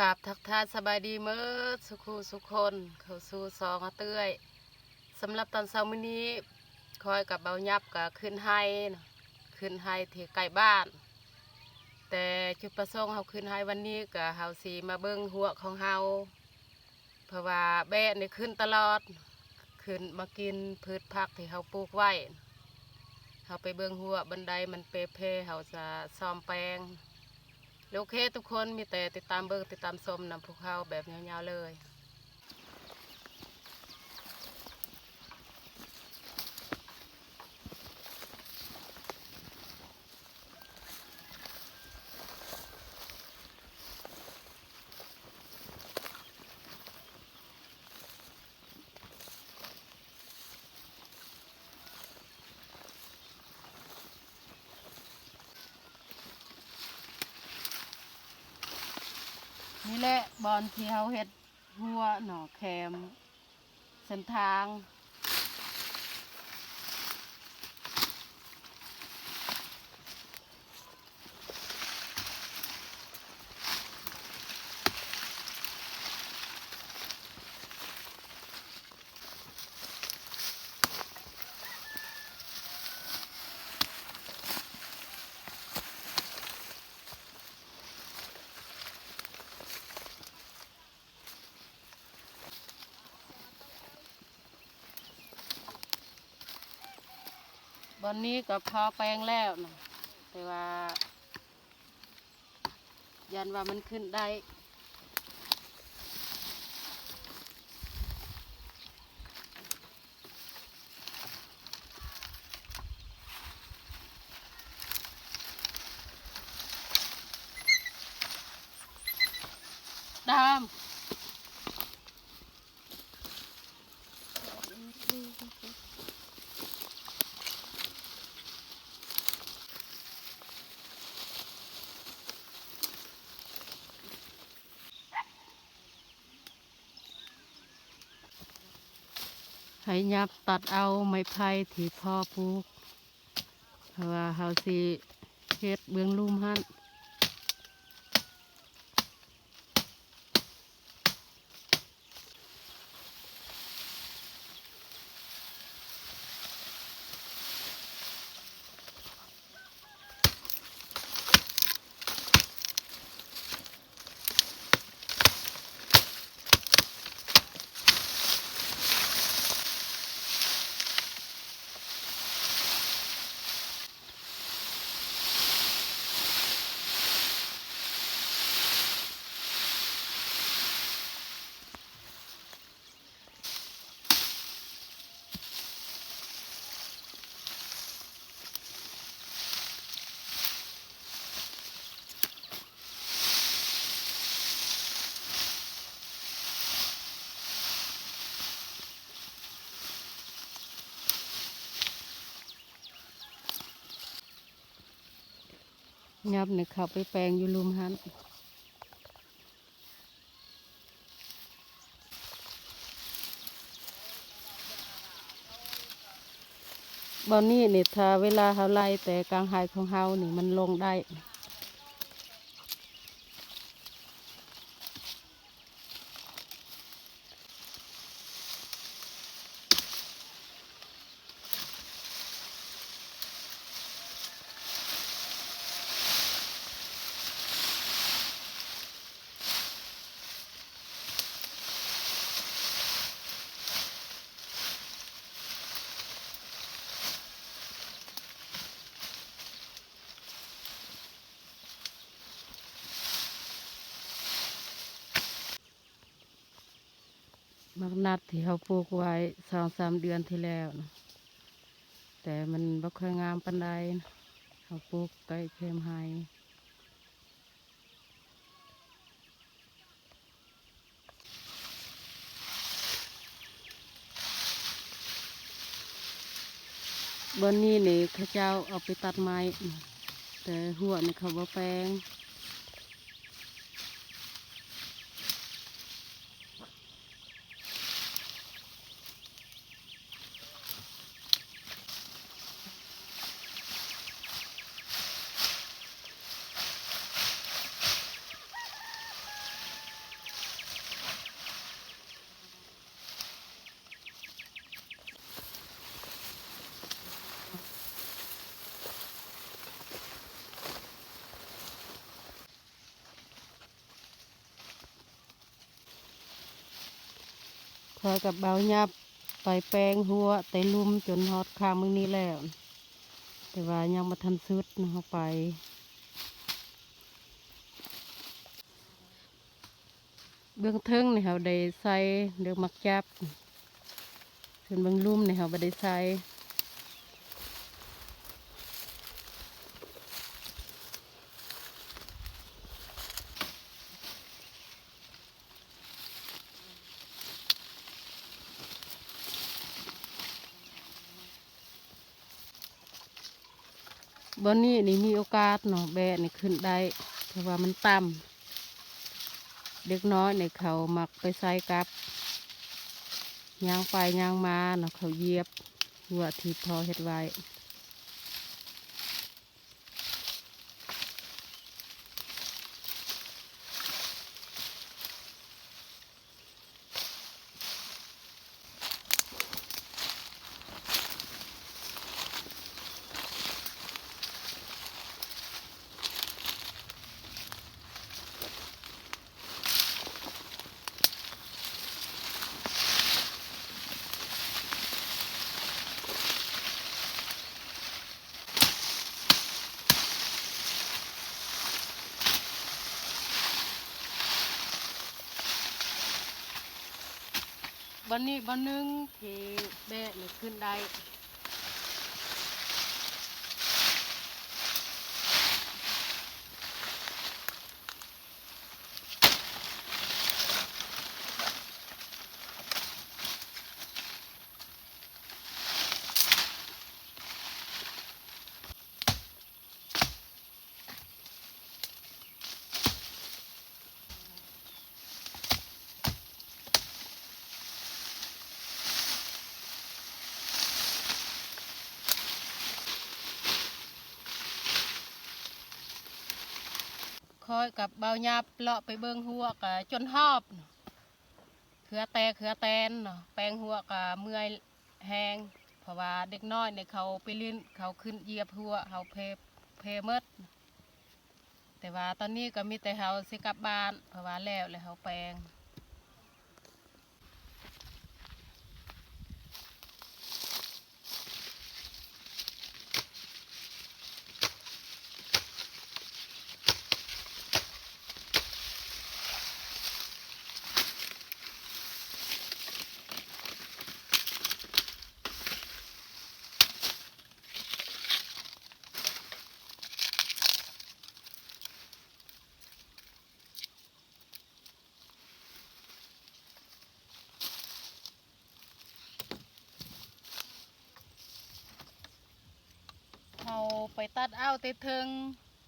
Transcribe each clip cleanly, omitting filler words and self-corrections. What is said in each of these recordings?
กราบทักทายสบายดีเมื่อสุขสุขคนเขาสู่ซองเตื้อยสำหรับตอนเช้ามื้อนี้คอยกับเบายับกับขึ้นไห้ขึ้นไห้ที่ใกล้บ้าน แต่จุดประสงค์เขาขึ้นไห้วันนี้กับเฮาสีมาเบิ้งหัวของเฮาเพราะว่าแบะนี่ขึ้นตลอดขึ้นมากินพืชผักที่เฮาปลูกไว้เฮาไปเบิ้งหัวบันไดมันเปเพเฮาจะซ่อมแปลงโอเคทุกคนมีแต่ติดตามเบิ้งติดตามชมนำพวกเขาแบบยาวๆเลยนี่แหละบอลที่เขาเฮ็ดหัวหน่อแคมเส้นทางบอลนี้ก็พอแปลงแล้วนะแต่ว่ายันว่ามันขึ้นได้ดามให้ยับตัดเอาไม้ไผ่ที่พ่อปลูกเพราะว่าเขาสิเฮ็ดเบื้องลุ่มหั่นยับเนี่ยเขาไปแปลงอยู่ลุ่มหั่นบอนนี้เนี่ยถ้าเวลาเขาไล่แต่กลางหายของเฮานี่มันลงได้มักนัดที่เขาปลูกไว้2-3 เดือนที่แล้วนะแต่มันบ่ค่อยงามปานใดเขาปลูกใกล้เข้มไฮบนนี้นี่เข้าเจ้าเอาไปตัดไม้แต่หัวนี่เขาบ่แปลง คอยกับเบายับไปแปลงหัวแต่ลุ่มจนฮอดข้างมึงนี้แล้วแต่ว่ายังมาทันสุดนะเขาไปเบื้องเทิงนี่เขาได้ใส่เดือกมักจับส่วนเบื้องลุ่มนี่เขาไม่ได้ใส่บนนี้นี่มีโอกาสเนาะแบะนี่ขึ้นได้เพราะว่ามันต่ำเด็กน้อยในเขามักไปใส่กับย่างไปย่างมาเนาะเขาเหยียบหัวที่พอเฮ็ดไว้วันนี้วันนึงที่แบะนี่ขึ้นได้คอยกับเบาหยับเลาะไปเบิ่งหัวกะจนหอบเขือแตนเนาะแปลงหัวกะเมื่อยแหงเพราะว่าเด็กน้อยในเขาไปลิ้นเขาขึ้นเหยียบหัวเขาเพเมดแต่ว่าตอนนี้ก็มีแต่เขาสิกลับบ้านเพราะว่าแล้วเขาแปลงเขาไปตัดเอาแต่เทิง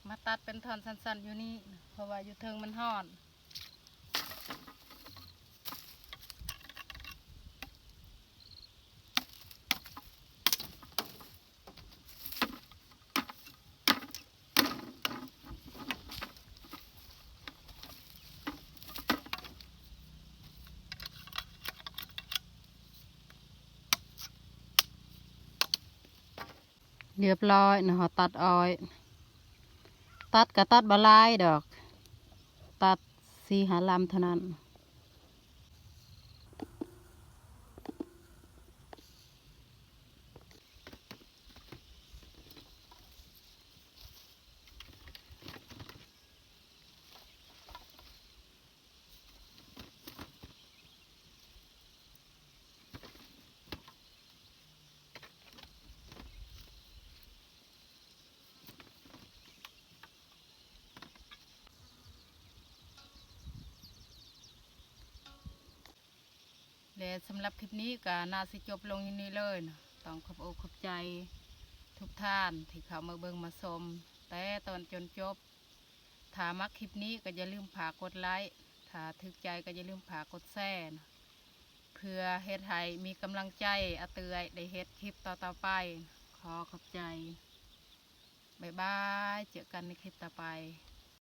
มาตัดเป็นท่อนสั้นๆอยู่นี่เพราะว่าอยู่เทิงมันห่อนเรียบร้อยนะเขาตัดอ้อยตัดกับตัดบะลายดอกตัด4-5 ลำเท่านั้นและสำหรับคลิปนี้ก็น่าสิจบลงที่นี้เลยนะต้องขอบอกขอบใจทุกท่านที่เข้ามาเบิ่งมาชมแต่ตอนจนจบถ้ามักคลิปนี้ก็อย่าลืมฝากกดไลค์ถ้าถึกใจก็อย่าลืมฝากกดแชร์นะเพื่อเฮ็ดให้มีกำลังใจอาเตยได้เฮ็ดคลิปต่อๆไปขอขอบใจบ๊ายบายเจอกันในคลิปต่อไป